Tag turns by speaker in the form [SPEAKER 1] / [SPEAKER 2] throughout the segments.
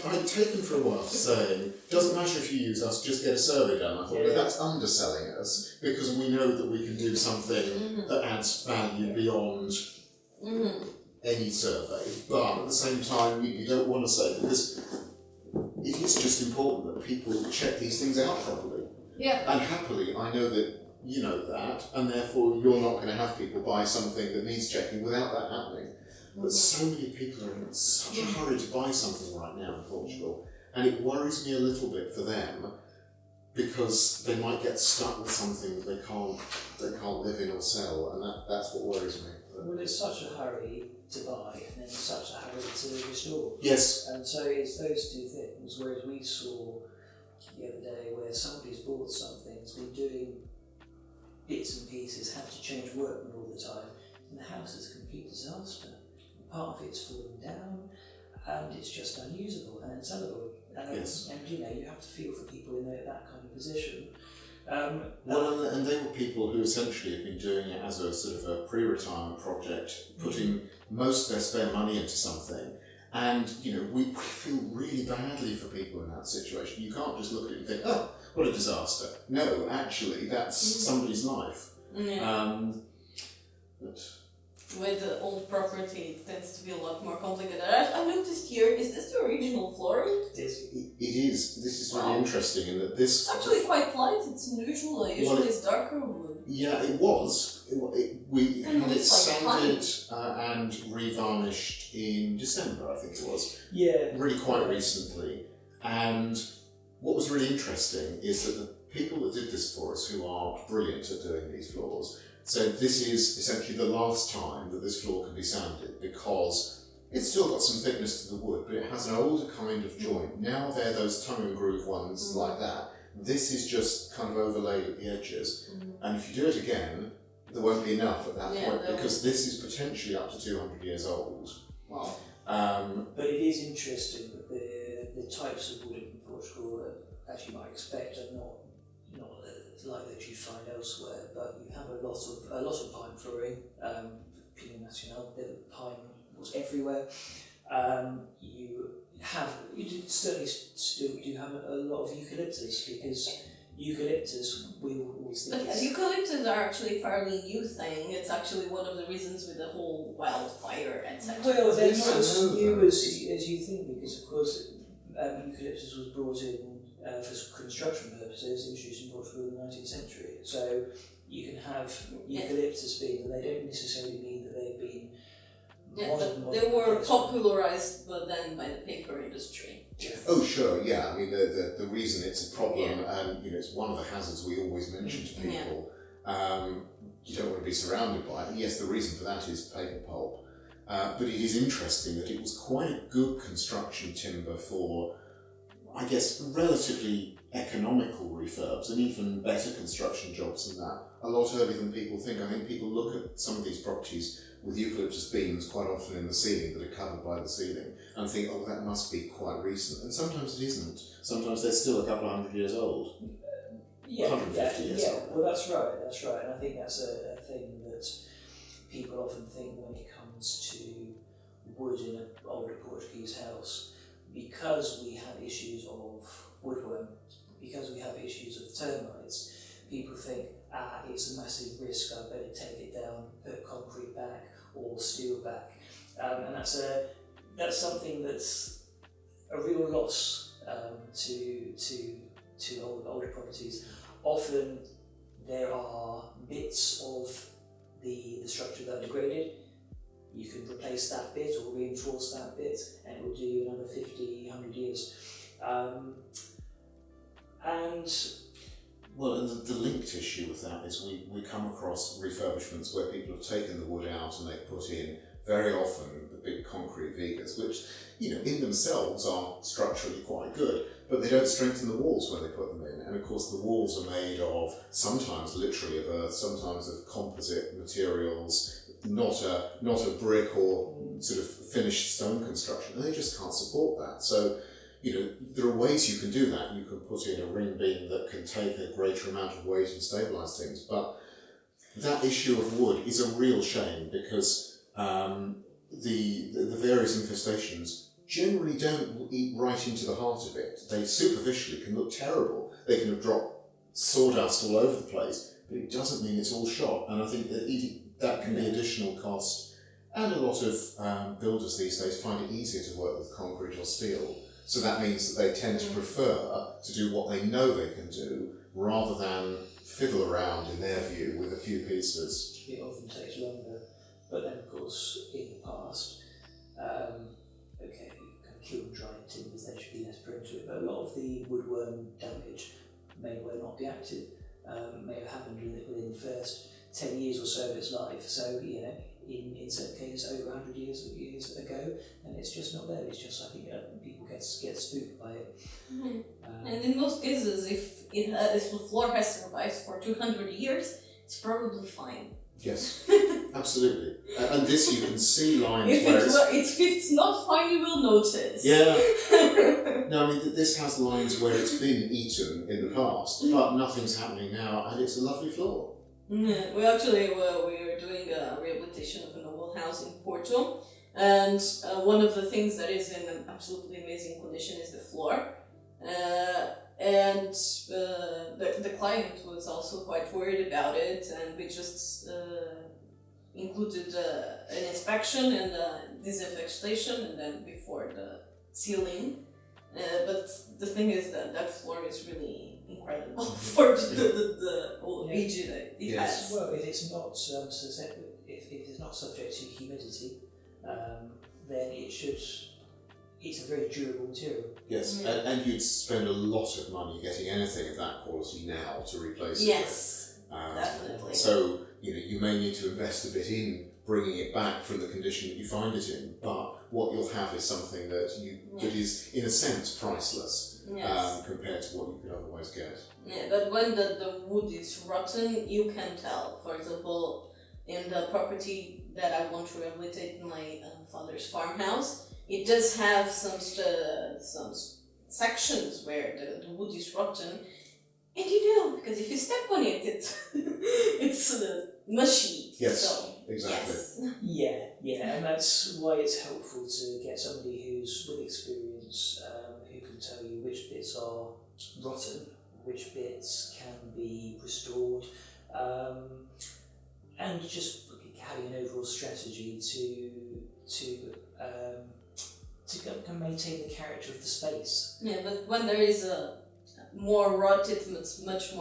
[SPEAKER 1] I'd taken for a while saying, doesn't matter if you use us, just get a survey done. I thought, well, that's underselling us, because we know that we can do something that adds value beyond any survey. But at the same time, you don't want to say, because it is just important that people check these things out properly.
[SPEAKER 2] Yeah.
[SPEAKER 1] And happily, I know that you know that, and therefore you're not going to have people buy something that needs checking without that happening. But so many people are in such a hurry to buy something right now in Portugal, and it worries me a little bit for them, because they might get stuck with something that they can't live in or sell, and that's what worries me.
[SPEAKER 3] Well, it's such a hurry to buy, and then such a hurry to restore.
[SPEAKER 1] Yes.
[SPEAKER 3] And so it's those two things, whereas we saw the other day where somebody's bought something, has been doing bits and pieces, had to change workmen all the time, and the house is a complete disaster. Part of it's falling down, and it's just unusable and unsellable.
[SPEAKER 1] Yes.
[SPEAKER 3] And you have to feel for people in that kind of position.
[SPEAKER 1] Well, and they were people who essentially have been doing it as a sort of a pre-retirement project, putting most of their spare money into something. And, we feel really badly for people in that situation. You can't just look at it and think, oh, what a disaster. No, actually, that's somebody's life.
[SPEAKER 2] Yeah.
[SPEAKER 1] But
[SPEAKER 2] with the old property, it tends to be a lot more complicated. I noticed here, is this the original flooring?
[SPEAKER 1] It is. This is really interesting in that this...
[SPEAKER 2] It's actually quite light. It's unusual. Usually it's darker wood.
[SPEAKER 1] Yeah, it was. We
[SPEAKER 2] And
[SPEAKER 1] had it
[SPEAKER 2] it's like
[SPEAKER 1] sanded and revarnished in December, I think it was.
[SPEAKER 3] Yeah.
[SPEAKER 1] Really quite recently. And what was really interesting is that the people that did this for us, who are brilliant at doing these floors, so this is essentially the last time that this floor can be sanded, because it's still got some thickness to the wood, but it has an older kind of joint. Now they're those tongue and groove ones like that. This is just kind of overlaid at the edges. And if you do it again, there won't be enough at that point, because this is potentially up to 200 years old.
[SPEAKER 2] Wow.
[SPEAKER 3] But it is interesting that the types of wood in Portugal that, as you might expect, are not like that you find elsewhere, but you have a lot of pine flooring. Pino Nacional, the pine was everywhere. You certainly still do have a lot of eucalyptus, because eucalyptus, we always think.
[SPEAKER 2] But eucalyptus are actually a fairly new thing. It's actually one of the reasons with the whole wildfire, etc.
[SPEAKER 3] Well, they're not as new as you think, because of course eucalyptus was brought in for construction purposes, introduced in Portugal in the 19th century. So you can have eucalyptus beans, and they don't necessarily mean that they've been modern.
[SPEAKER 2] They were popularized then by the paper industry.
[SPEAKER 1] Oh sure, yeah. I mean the reason it's a problem, and it's one of the hazards we always mention to people. You don't want to be surrounded by it. And yes, the reason for that is paper pulp. But it is interesting that it was quite a good construction timber for, I guess, relatively economical refurbs, and even better construction jobs than that, a lot earlier than people think. I think people look at some of these properties with eucalyptus beams quite often in the ceiling that are covered by the ceiling, and think, oh, that must be quite recent. And sometimes it isn't. Sometimes they're still a couple of 100 years old. 150 years old.
[SPEAKER 3] Well, that's right. And I think that's a thing that people often think when it comes to wood in an older Portuguese house. Because we have issues of woodworm, because we have issues of termites, people think, it's a massive risk, I better take it down, put concrete back or steel back. And that's something that's a real loss to older properties. Often there are bits of the structure that are degraded. You can replace that bit or reinforce that bit, and it will do you another 50, 100 years.
[SPEAKER 1] Well, and the linked issue with that is we come across refurbishments where people have taken the wood out and they've put in, very often, the big concrete vigas, which, in themselves are structurally quite good, but they don't strengthen the walls when they put them in. And of course the walls are made of, sometimes literally of earth, sometimes of composite materials, not a brick or sort of finished stone construction, and they just can't support that. So, there are ways you can do that. You can put in a ring beam that can take a greater amount of weight and stabilise things, but that issue of wood is a real shame, because the various infestations generally don't eat right into the heart of it. They superficially can look terrible. They can have dropped sawdust all over the place, but it doesn't mean it's all shot. And I think that can be additional cost. And a lot of builders these days find it easier to work with concrete or steel. So that means that they tend to prefer to do what they know they can do rather than fiddle around, in their view, with a few pieces.
[SPEAKER 3] It often takes longer, but then of course in the past, okay, you can kiln dry timbers, they should be less prone to it, but a lot of the woodworm damage may well not be active, may have happened within the first 10 years or so of its life. So, you know, in certain cases over 100 years ago, and it's just not there. It's just, I think, people get spooked by it.
[SPEAKER 2] And in most cases, if the floor has survived for 200 years, it's probably fine.
[SPEAKER 1] Yes, absolutely. And this you can see lines
[SPEAKER 2] if
[SPEAKER 1] where
[SPEAKER 2] it's not fine, you will notice.
[SPEAKER 1] Yeah. No, I mean, this has lines where it's been eaten in the past, but nothing's happening now, and it's a lovely floor.
[SPEAKER 2] Yeah, we are doing a rehabilitation of an old house in Portugal, and one of the things that is in an absolutely amazing condition is the floor. And the client was also quite worried about it, and we just included an inspection and a disinfestation, and then before the sealing. But the thing is that floor is really incredible for the old age that it has.
[SPEAKER 3] Well, if it's not if it's not subject to humidity, then it should. It's a very durable material.
[SPEAKER 1] Yes, and you'd spend a lot of money getting anything of that quality now to replace it.
[SPEAKER 2] Yes, definitely.
[SPEAKER 1] So, you may need to invest a bit in bringing it back from the condition that you find it in, but what you'll have is something that is, in a sense, priceless compared to what you could otherwise get.
[SPEAKER 2] Yeah, but when the wood is rotten, you can tell. For example, in the property that I want to rehabilitate in my father's farmhouse, it does have some sections where the wood is rotten, and because if you step on it, it's mushy.
[SPEAKER 1] Yes,
[SPEAKER 2] so,
[SPEAKER 1] exactly.
[SPEAKER 2] Yes.
[SPEAKER 3] Yeah, and that's why it's helpful to get somebody who's with experience, who can tell you which bits are rotten, which bits can be restored, and just having an overall strategy to maintain the character of the space.
[SPEAKER 2] Yeah, but when there is a more rot, it's much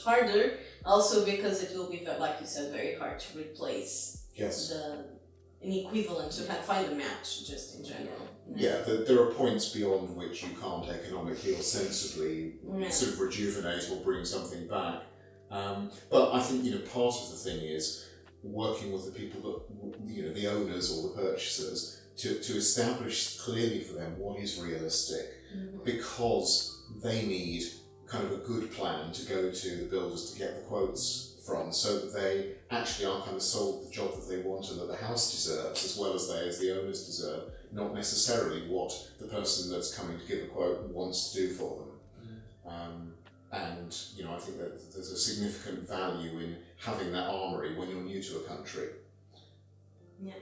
[SPEAKER 2] harder. Also because it will be, like you said, very hard to replace.
[SPEAKER 1] Yes.
[SPEAKER 2] An equivalent to find a match, just in general.
[SPEAKER 1] Yeah, there are points beyond which you can't economically or sensibly sort of rejuvenate or bring something back. But I think part of the thing is working with the people that the owners or the purchasers to establish clearly for them what is realistic, because they need kind of a good plan to go to the builders to get the quotes from, so that they actually are kind of sold the job that they want and that the house deserves, as well as the owners deserve, not necessarily what the person that's coming to give a quote wants to do for them. And I think that there's a significant value in having that armoury when you're new to a country.
[SPEAKER 2] Yeah.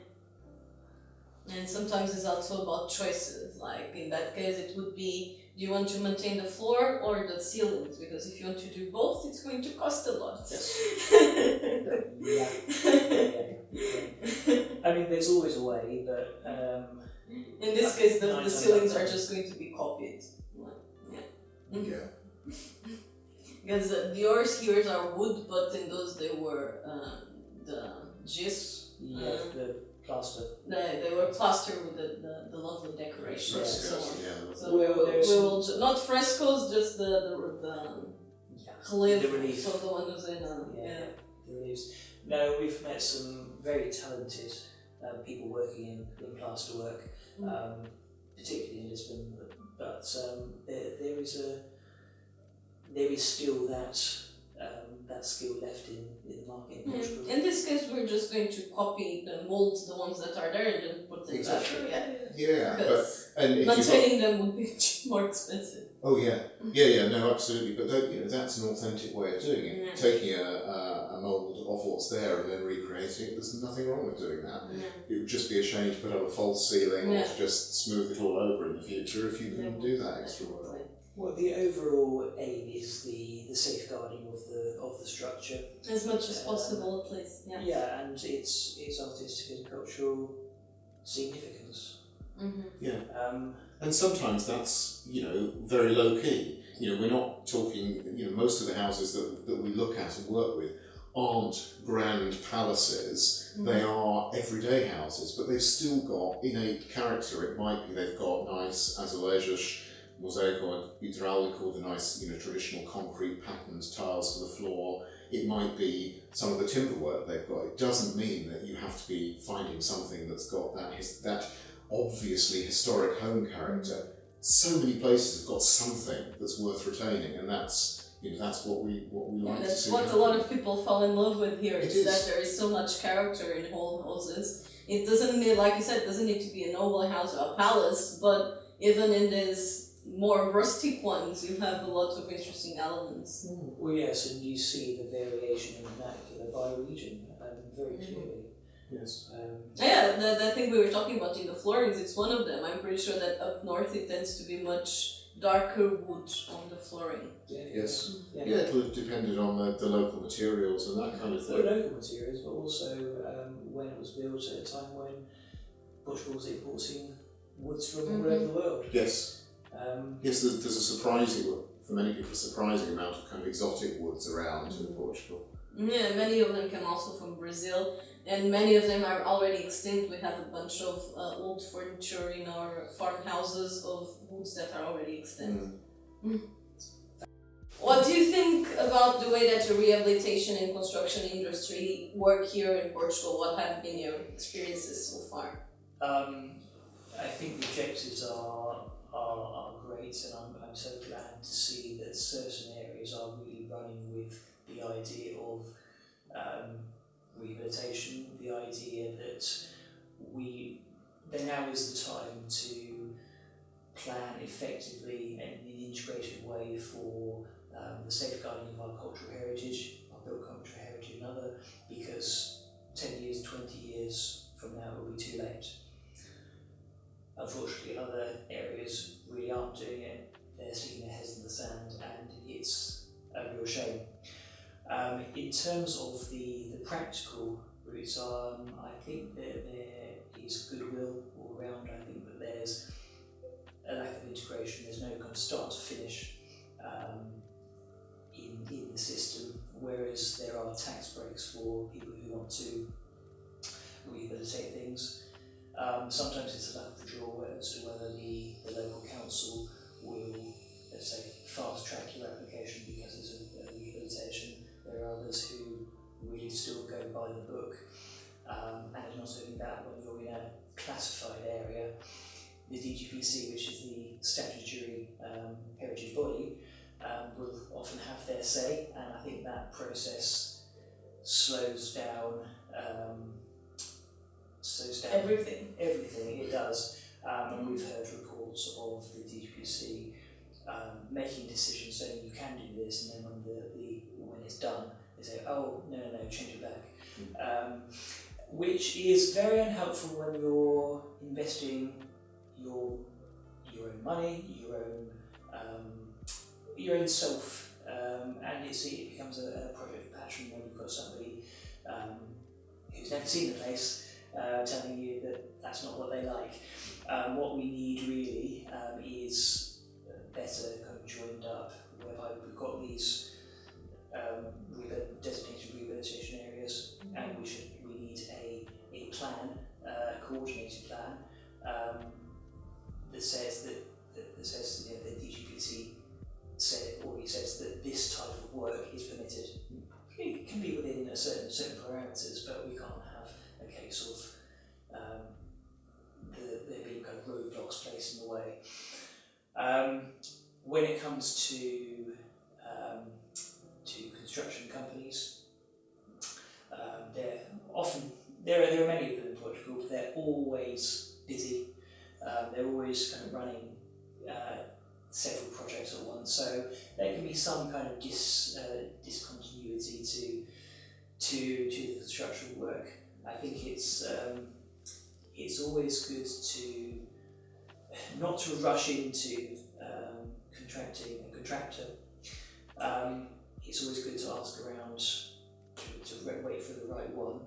[SPEAKER 2] And sometimes it's also about choices. Like in that case, it would be, do you want to maintain the floor or the ceilings? Because if you want to do both, it's going to cost a lot.
[SPEAKER 3] Yes. Yeah. I mean, there's always a way, but
[SPEAKER 2] in this case, the ceilings are just going to be copied.
[SPEAKER 1] Yeah.
[SPEAKER 2] Because yours here are wood, but in those they were the gesso.
[SPEAKER 3] Yeah, the plaster.
[SPEAKER 2] They were plastered with the lovely decoration.
[SPEAKER 1] Frescoes,
[SPEAKER 2] we will not frescoes, just the cliff.
[SPEAKER 3] The relief.
[SPEAKER 2] So the one who's in
[SPEAKER 3] the reliefs. No, we've met some very talented people working in plasterwork, particularly in Lisbon. But there is still that that skill left in the market in Portugal.
[SPEAKER 2] In this case, we're just going to copy the molds, the ones that are there, and then put them
[SPEAKER 1] Exactly.
[SPEAKER 2] back.
[SPEAKER 1] Yeah,
[SPEAKER 2] Because
[SPEAKER 1] and if
[SPEAKER 2] maintaining them would be more expensive.
[SPEAKER 1] Oh yeah, no, absolutely. But that's an authentic way of doing it. Taking a mould of what's there and then recreating it. There's nothing wrong with doing that. It would just be a shame to put up a false ceiling or to just smooth it all over in the future if you can do that extra work.
[SPEAKER 3] Well, the overall aim is the safeguarding of the structure
[SPEAKER 2] as much as possible, at least.
[SPEAKER 3] Yeah, and its artistic and cultural significance.
[SPEAKER 1] And sometimes that's very low key. We're not talking. Most of the houses that we look at and work with aren't grand palaces. They are everyday houses, but they've still got innate character. It might be they've got nice azulejos, mosaico hydraulical, the nice traditional concrete patterns, tiles for the floor. It might be some of the timber work they've got. It doesn't mean that you have to be finding something that's got that obviously historic home character. So many places have got something that's worth retaining, and that's what we like to see.
[SPEAKER 2] That's what a lot of people fall in love with here. Is that there is so much character in whole houses. It doesn't need, like you said, it doesn't need to be a noble house or a palace, but even in these more rustic ones, you have a lot of interesting elements.
[SPEAKER 3] Well, yes, and you see the variation in vernacular by region very clearly.
[SPEAKER 1] Yes.
[SPEAKER 2] The thing we were talking about in the floorings, it's one of them. I'm pretty sure that up north it tends to be much darker wood on the flooring.
[SPEAKER 1] Yes. It would have depended on the local materials and that kind of thing.
[SPEAKER 3] Well, local materials, but also when it was built at a time when Portugal was importing woods from all over the world.
[SPEAKER 1] Yes. There's a surprising, for many people, a surprising amount of kind of exotic woods around in Portugal.
[SPEAKER 2] Yeah, many of them come also from Brazil, and many of them are already extinct. We have a bunch of old furniture in our farmhouses of woods that are already extinct. What do you think about the way that the rehabilitation and construction industry work here in Portugal? What have been your experiences so far?
[SPEAKER 3] I think the objectives are great, and I'm so glad to see that certain areas are really running with the idea of rehabilitation, the idea that now is the time to plan effectively and in an integrated way for the safeguarding of our cultural heritage, our built cultural heritage and other, because 10 years, 20 years from now it will be too late. Unfortunately, other areas really aren't doing it. They're sticking their heads in the sand, and it's a real shame. In terms of the practical routes, I think that there is goodwill all around. I think that there's a lack of integration. There's no kind of start to finish in the system, whereas there are tax breaks for people who want to rehabilitate things. Sometimes it's a luck of the draw as to whether the local council will, let's say, fast track your application because it's a rehabilitation. There are others who really still go by the book, and not only that, when you're in a classified area, the DGPC, which is the statutory heritage body, will often have their say, and I think that process slows down everything it does, and we've heard reports of the DGPC making decisions saying you can do this, and then when it's done they say, oh no, change it back, which is very unhelpful when you're investing your own money, your own self, and it becomes a project passion when you've got somebody who's never seen the place telling you that that's not what they like. What we need really is better kind of joined up, whereby we've got these designated rehabilitation areas, and we need a plan, a coordinated plan that says that the DGPC already says that this type of work is permitted. It can be within certain parameters, but we can't have a case of there being kind of roadblocks placed in the way. When it comes to construction companies, there are many of them in Portugal, but they're always busy. They're always kind of running several projects at once, so there can be some kind of discontinuity to the construction work. I think it's always good to not to rush into contracting a contractor. It's always good to ask around to wait for the right one.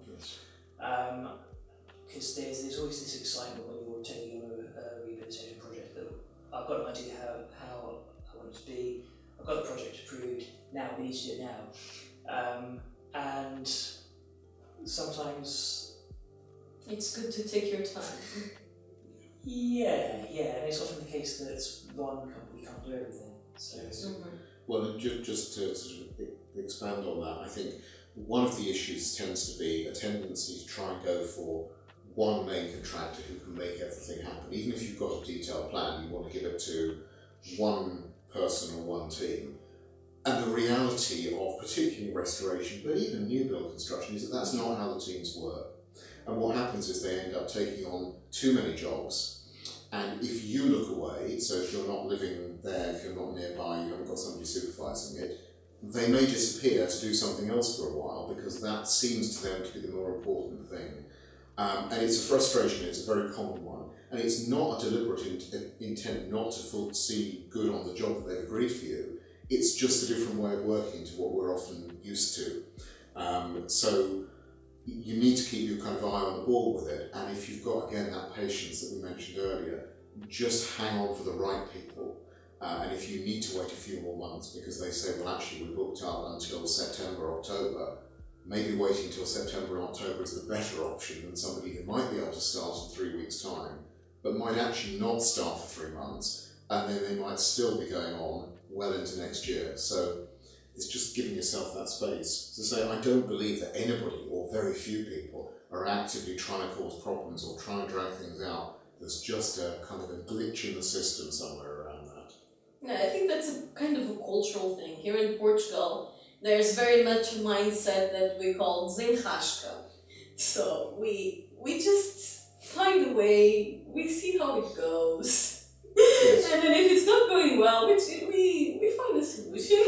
[SPEAKER 3] Because there's always this excitement when you're taking on a rehabilitation project that I've got an idea how I want it to be, I've got the project approved, now we need to do it now. And sometimes
[SPEAKER 2] it's good to take your time.
[SPEAKER 3] Yeah, and it's often the case that one company can't do everything. So.
[SPEAKER 1] Well, and just to sort of expand on that, I think one of the issues tends to be a tendency to try and go for one main contractor who can make everything happen. Even if you've got a detailed plan, you want to give it to one person or one team. And the reality of particularly restoration, but even new build construction, is that that's not how the teams work. And what happens is they end up taking on too many jobs. And if you look away, so if you're not living there, if you're not nearby, you haven't got somebody supervising it, they may disappear to do something else for a while because that seems to them to be the more important thing. And it's a frustration, it's a very common one. And it's not a deliberate intent not to see good on the job that they've agreed for you. It's just a different way of working to what we're often used to. So you need to keep your kind of eye on the ball with it. And if you've got, again, that patience that we mentioned earlier, just hang on for the right people. And if you need to wait a few more months because they say, well, actually, we're booked out until September, October, maybe waiting until September and October is the better option than somebody who might be able to start in 3 weeks' time, but might actually not start for 3 months, and then they might still be going on well into next year. So it's just giving yourself that space. To say, I don't believe that anybody, or very few people, are actively trying to cause problems or trying to drag things out. There's just a kind of a glitch in the system somewhere around that.
[SPEAKER 2] Yeah, I think that's a kind of a cultural thing. Here in Portugal, there's very much a mindset that we call desenrasca. So we just find a way, we see how it goes. Yes. And then if it's not going well, we find a solution.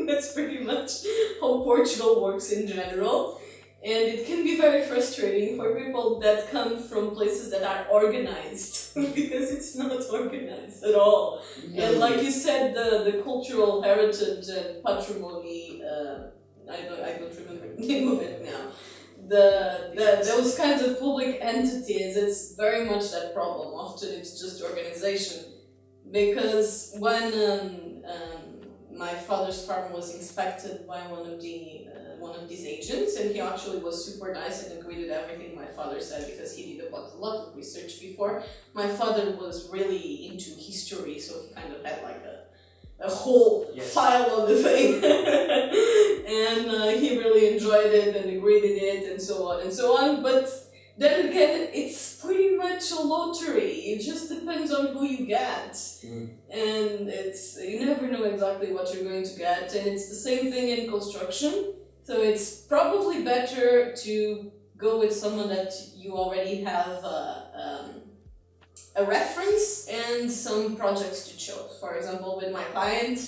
[SPEAKER 2] That's pretty much how Portugal works in general. And it can be very frustrating for people that come from places that are organized because it's not organized at all. No. And like you said, the cultural heritage and patrimony, I don't remember the name of it now. Those kinds of public entities, it's very much that problem. Often it's just organization. Because when my father's farm was inspected by one of these agents, and he actually was super nice and agreed with everything my father said because he did a lot of research before. My father was really into history, so he kind of had like a whole file on the thing. And he really enjoyed it and agreed with it and so on and so on. But then again, it's pretty much a lottery. It just depends on who you get. And you never know exactly what you're going to get. And it's the same thing in construction. So it's probably better to go with someone that you already have a reference and some projects to show. For example, with my client,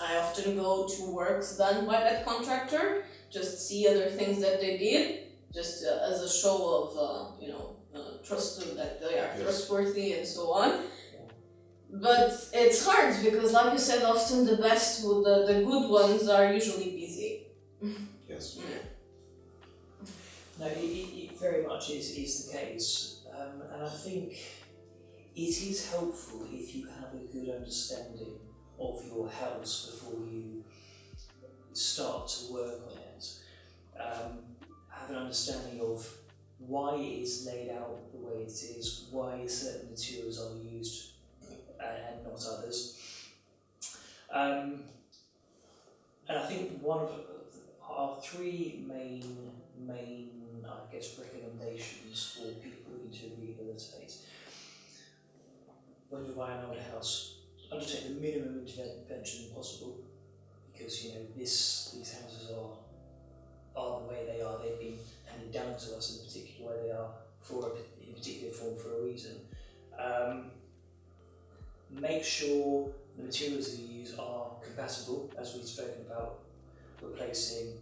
[SPEAKER 2] I often go to works done by that contractor, just see other things that they did, just as a show of trust that they are trustworthy and so on. But it's hard because, like you said, often the good ones are usually busy.
[SPEAKER 1] Yes.
[SPEAKER 2] Yeah.
[SPEAKER 3] No, it very much is the case, and I think it is helpful if you have a good understanding of your house before you start to work on it. Have an understanding of why it is laid out the way it is, why certain materials are used and not others. And I think one of our three main I guess recommendations for people looking to rehabilitate: when you're buying an older house, undertake the minimum intervention possible, because these houses are are the way they are. They've been handed down to us in the particular way they are in a particular form for a reason. Make sure the materials that you use are compatible, as we've spoken about, replacing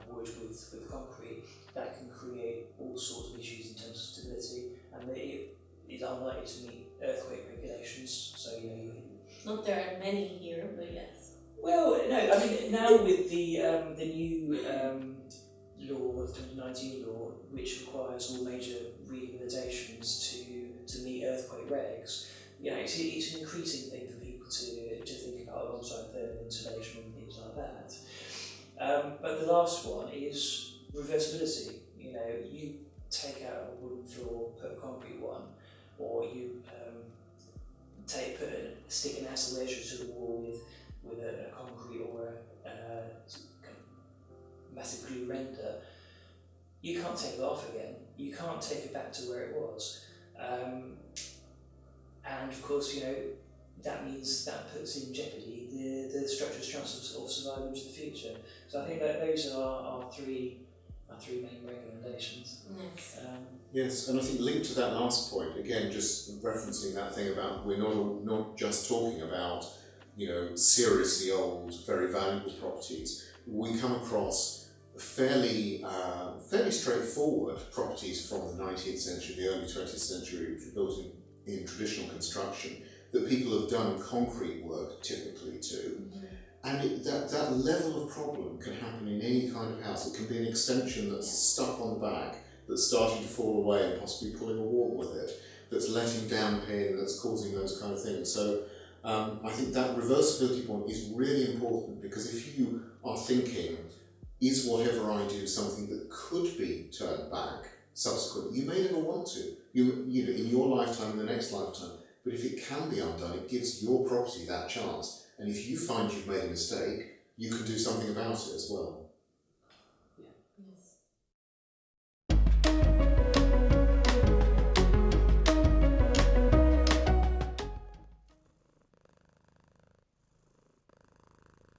[SPEAKER 3] wood with concrete. That can create all sorts of issues in terms of stability, and it is unlikely to meet earthquake regulations. So
[SPEAKER 2] not there are many here, but yes.
[SPEAKER 3] Well, no, I mean now with the new law, the 2019 law, which requires all major rehabilitations to meet earthquake regs, it's an increasing thing for people to think about alongside thermal insulation and things like that. But the last one is reversibility. You take out a wooden floor, put a concrete one, or you stick an assemblage to the wall with a concrete or a massive glue render. You can't take it off again. You can't take it back to where it was. And of course, that means that puts in jeopardy the structure's chance of survival into the future. So I think that those are our three main recommendations.
[SPEAKER 2] Yes.
[SPEAKER 1] Yes, and I think linked to that last point, again, just referencing that thing about we're not just talking about seriously old, very valuable properties. We come across fairly straightforward properties from the 19th century, the early 20th century, which were built in traditional construction, that people have done concrete work typically too. Mm-hmm. And that level of problem can happen in any kind of house. It can be an extension that's stuck on the back, that's starting to fall away and possibly pulling a wall with it, that's letting down pin, that's causing those kind of things. So I think that reversibility point is really important, because if you are thinking, is whatever I do something that could be turned back subsequently, you may never want to, in your lifetime, in the next lifetime, but if it can be undone, it gives your property that chance. And if you find you've made a mistake, you can do something about it as well.